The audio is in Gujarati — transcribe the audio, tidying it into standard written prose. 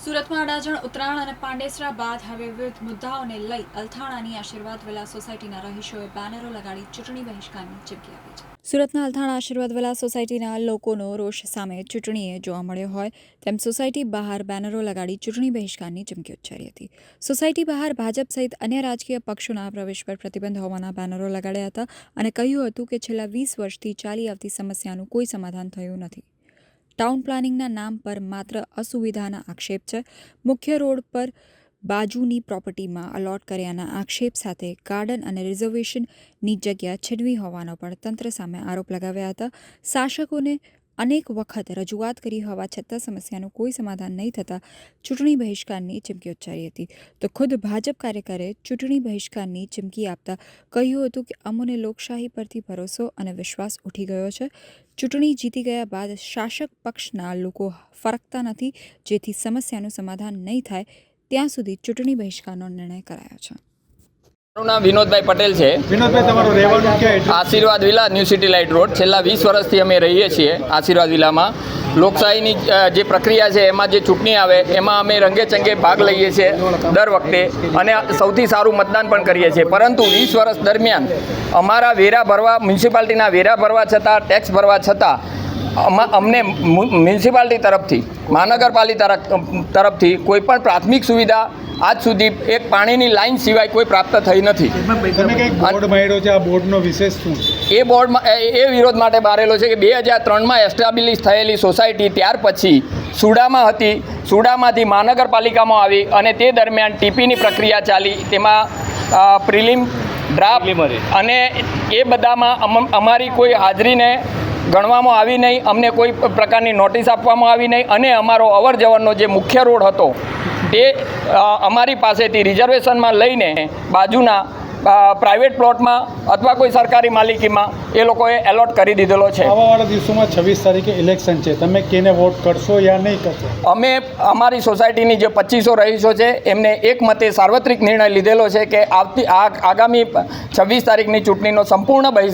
સુરતમાં અડાજણ ઉત્તરાયણ અને પાંડેસરા બાદ હવે વિવિધ મુદ્દાઓને લઈ અલથાણાની આશીર્વાદ વિલા સોસાયટીના રહીશોએ બેનરો લગાડી ચૂંટણી બહિષ્કારની ચીમકી આપી છે। સુરતના અલથાણા આશીર્વાદ વિલા સોસાયટીના લોકોનો રોષ સામે ચૂંટણીએ જોવા મળ્યો હોય તેમ સોસાયટી બહાર બેનરો લગાડી ચૂંટણી બહિષ્કારની ચીમકી ઉચ્ચારી હતી। સોસાયટી બહાર ભાજપ સહિત અન્ય રાજકીય પક્ષોના પ્રવેશ પર પ્રતિબંધ હોવાના બેનરો લગાડ્યા હતા અને કહ્યું હતું કે છેલ્લા 20 વર્ષથી ચાલી આવતી સમસ્યાનું કોઈ સમાધાન થયું નથી। ટાઉન પ્લાનિંગના નામ પર માત્ર અસુવિધાના આક્ષેપ છે। મુખ્ય રોડ પર બાજુની પ્રોપર્ટીમાં અલોટ કર્યાના આક્ષેપ સાથે ગાર્ડન અને રિઝર્વેશનની જગ્યા છીનવી હોવાનો પણ તંત્ર સામે આરોપ લગાવ્યા હતા। શાસકોને અનેક વખત રજૂઆત કરી હોવા છતાં સમસ્યાનું કોઈ સમાધાન નહીં થતાં ચૂંટણી બહિષ્કારની ચીમકી ઉચ્ચારી હતી। તો ખુદ ભાજપ કાર્યકરે ચૂંટણી બહિષ્કારની ચીમકી આપતા કહ્યું હતું કે અમોને લોકશાહી પરથી ભરોસો અને વિશ્વાસ ઉઠી ગયો છે। ચૂંટણી જીતી ગયા બાદ શાસક પક્ષના લોકો ફરકતા નથી, જેથી સમસ્યાનું સમાધાન નહીં થાય ત્યાં સુધી ચૂંટણી બહિષ્કારનો નિર્ણય કરાયો છે। મારું નામ વિનોદભાઈ પટેલ છે। વિનોદભાઈ, તમારું રહેવાનું ક્યાં એડ્રેસ? આશીર્વાદ villa, new city light road. છેલ્લા 20 વર્ષથી અમે રહીએ છીએ આશીર્વાદ વિલામાં। લોકશાહીની જે પ્રક્રિયા છે એમાં જે ચૂંટણી આવે એમાં અમે રંગે ચંગે ભાગ લઈએ છીએ દર વખતે અને સૌથી સારું મતદાન પણ કરીએ છીએ। પરંતુ 20 વર્ષ દરમિયાન અમારા વેરા ભરવા, મ્યુનિસિપાલિટીના વેરા ભરવા છતાં, ટેક્સ ભરવા છતાં અમને મ્યુનિસિપાલિટી તરફથી, મહાનગરપાલિકા તરફથી કોઈપણ પ્રાથમિક સુવિધા આજ સુધી એક પાણીની લાઈન સિવાય કોઈ પ્રાપ્ત થઈ નથી। તમે કંઈક બોર્ડ માર્યો છે, આ બોર્ડનો વિશેષ શું? એ બોર્ડમાં એ વિરોધ માટે મારેલો છે કે 2003માં એસ્ટાબ્લિશ થયેલી સોસાયટી ત્યાર પછી સુડામાં હતી, સુડામાંથી મહાનગરપાલિકામાં આવી અને તે દરમિયાન ટીપીની પ્રક્રિયા ચાલી, તેમાં પ્રિલિમ, ડ્રાફ્ટ અને એ બધામાં અમારી કોઈ હાજરીને ગણવામાં આવી નહીં, અમને કોઈ પ્રકારની નોટિસ આપવામાં આવી નહીં અને અમારો અવર જવરનો જે મુખ્ય રોડ હતો તે અમારી પાસેથી રિઝર્વેશનમાં લઈને બાજુના પ્રાઇવેટ પ્લોટમાં અથવા કોઈ સરકારી માલિકીમાં એ લોકોએ એલોટ કરી દીધેલો છે। આવવાવાળા દિવસોમાં 26 તારીખે ઇલેક્શન છે, તમે કેને વોટ કરશો યા નહીં કરશો? અમે અમારી સોસાયટીની જે 2500 રહીશો છે એમને એક મતે સાર્વત્રિક નિર્ણય લીધેલો છે કે આગામી 26 તારીખની ચૂંટણીનો સંપૂર્ણ બહિષ્કાર